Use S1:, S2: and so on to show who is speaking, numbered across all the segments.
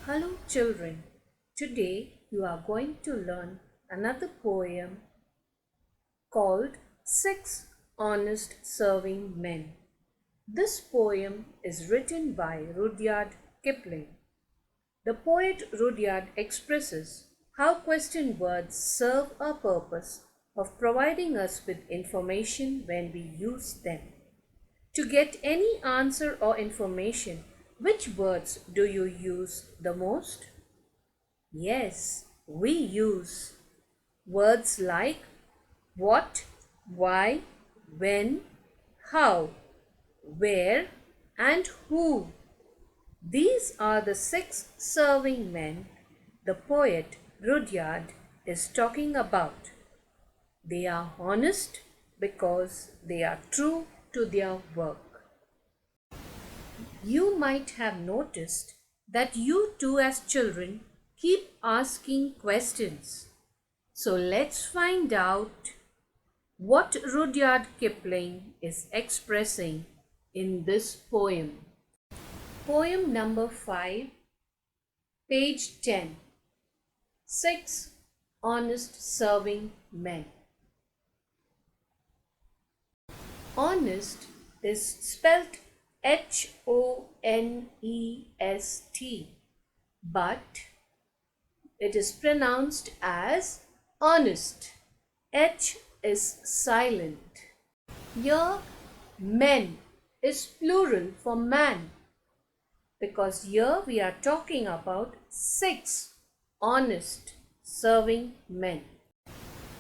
S1: Hello children, today you are going to learn another poem called Six Honest Serving Men. This poem is written by Rudyard Kipling. The poet Rudyard expresses how question words serve a purpose of providing us with information when we use them. To get any answer or information, which words do you use the most? Yes, we use words like what, why, when, how, where, and who. These are the six serving men the poet Rudyard is talking about. They are honest because they are true to their work. You might have noticed that you too as children keep asking questions. So let's find out what Rudyard Kipling is expressing in this poem. Poem number 5, page 10. Six Honest Serving Men. Honest is spelt Honest, but it is pronounced as honest. H is silent. Here, men is plural for man because here we are talking about six honest serving men.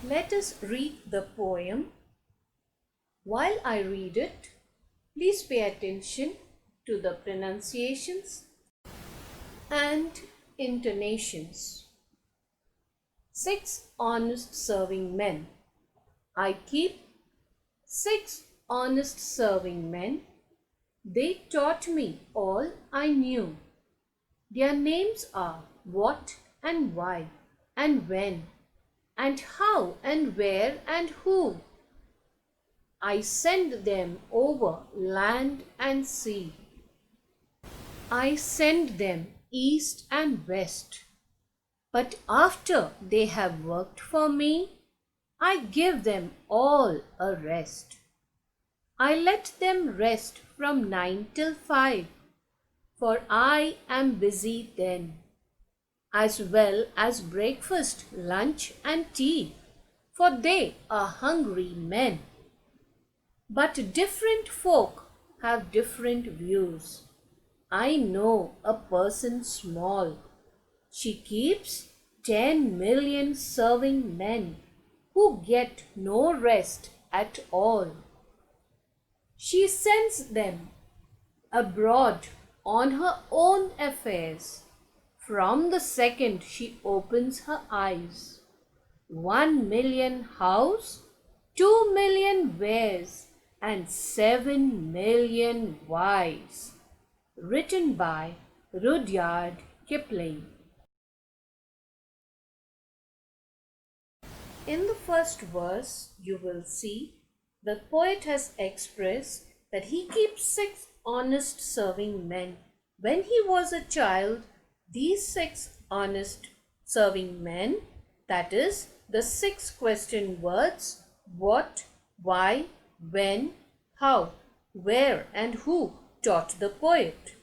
S1: Let us read the poem. While I read it, please pay attention to the pronunciations and intonations. Six honest serving men. I keep six honest serving men. They taught me all I knew. Their names are what and why and when and how and where and who. I send them over land and sea. I send them east and west. But after they have worked for me, I give them all a rest. I let them rest from 9 till 5, for I am busy then, as well as breakfast, lunch and tea, for they are hungry men. But different folk have different views. I know a person small. She keeps 10 million serving men who get no rest at all. She sends them abroad on her own affairs. From the second she opens her eyes. 1 million house, 2 million wares, and 7 million wives. Written by Rudyard Kipling. In the first verse, you will see the poet has expressed that he keeps six honest serving men. When he was a child, these six honest serving men, that is, the six question words, what, why, when, how, where, and who, taught the poet.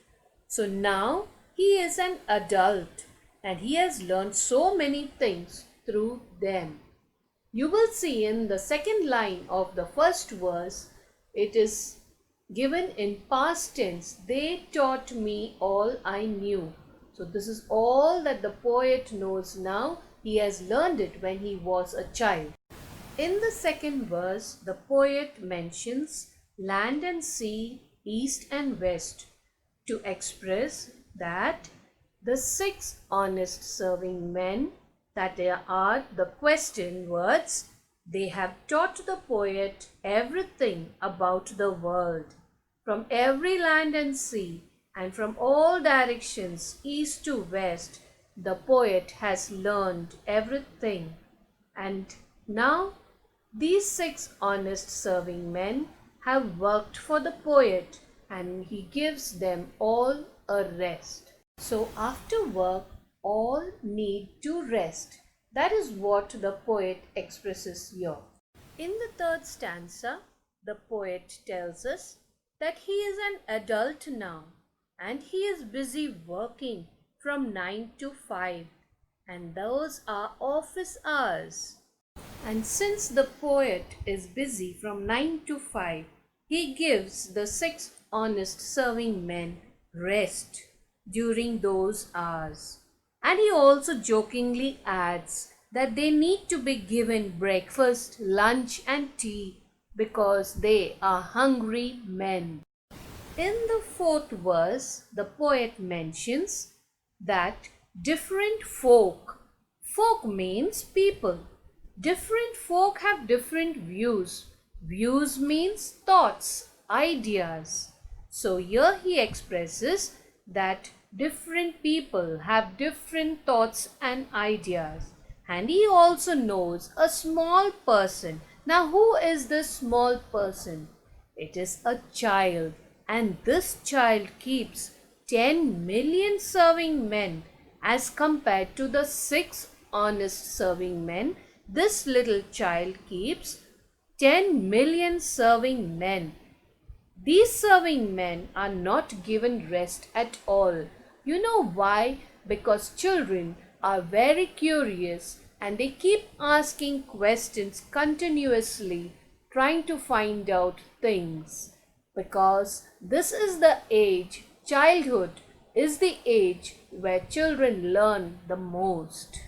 S1: So now he is an adult and he has learned so many things through them. You will see in the second line of the first verse, it is given in past tense. They taught me all I knew. So this is all that the poet knows now. He has learned it when he was a child. In the second verse, the poet mentions land and sea, east and west, to express that the six honest serving men, that there are the question words, they have taught the poet everything about the world. From every land and sea and from all directions, east to west, the poet has learned everything. And now these six honest serving men have worked for the poet and he gives them all a rest. So after work, all need to rest. That is what the poet expresses here. In the third stanza, the poet tells us that he is an adult now and he is busy working from 9 to 5, and those are office hours. And since the poet is busy from 9 to 5, he gives the 6 honest serving men rest during those hours. And he also jokingly adds that they need to be given breakfast, lunch, and tea because they are hungry men. In the fourth verse, the poet mentions that different folk means people. Different folk have different views. Views means thoughts, ideas. So here he expresses that different people have different thoughts and ideas. And he also knows a small person. Now who is this small person? It is a child, and this child keeps 10 million serving men as compared to the 6 honest serving men. This little child keeps 10 million serving men. These serving men are not given rest at all. You know why? Because children are very curious and they keep asking questions continuously, trying to find out things. Because this is the age, childhood is the age where children learn the most.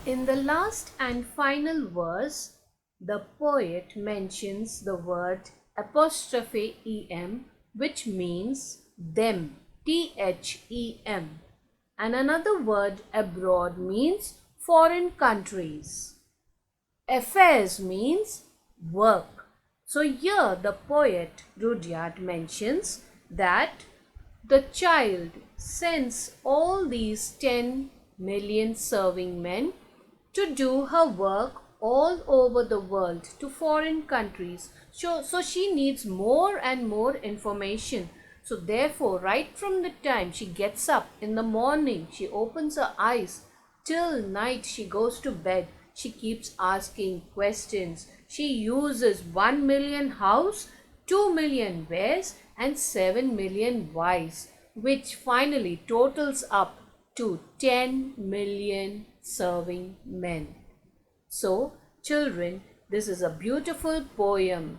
S1: In the last and final verse, the poet mentions the word apostrophe em, which means them, them. And another word abroad means foreign countries. Affairs means work. So here the poet Rudyard mentions that the child sends all these 10 million serving men to do her work all over the world to foreign countries. So she needs more and more information. So therefore, right from the time she gets up in the morning, she opens her eyes till night she goes to bed, she keeps asking questions. She uses 1 million hows, 2 million wheres, and 7 million whys, which finally totals up to 10 million serving men. So, children, this is a beautiful poem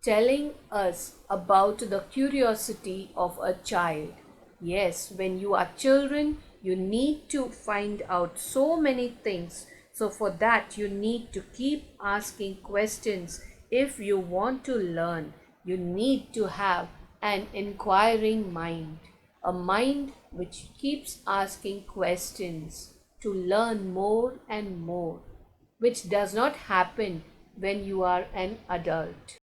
S1: telling us about the curiosity of a child. Yes, when you are children, you need to find out so many things. So for that, you need to keep asking questions. If you want to learn, you need to have an inquiring mind, a mind which keeps asking questions to learn more and more, which does not happen when you are an adult.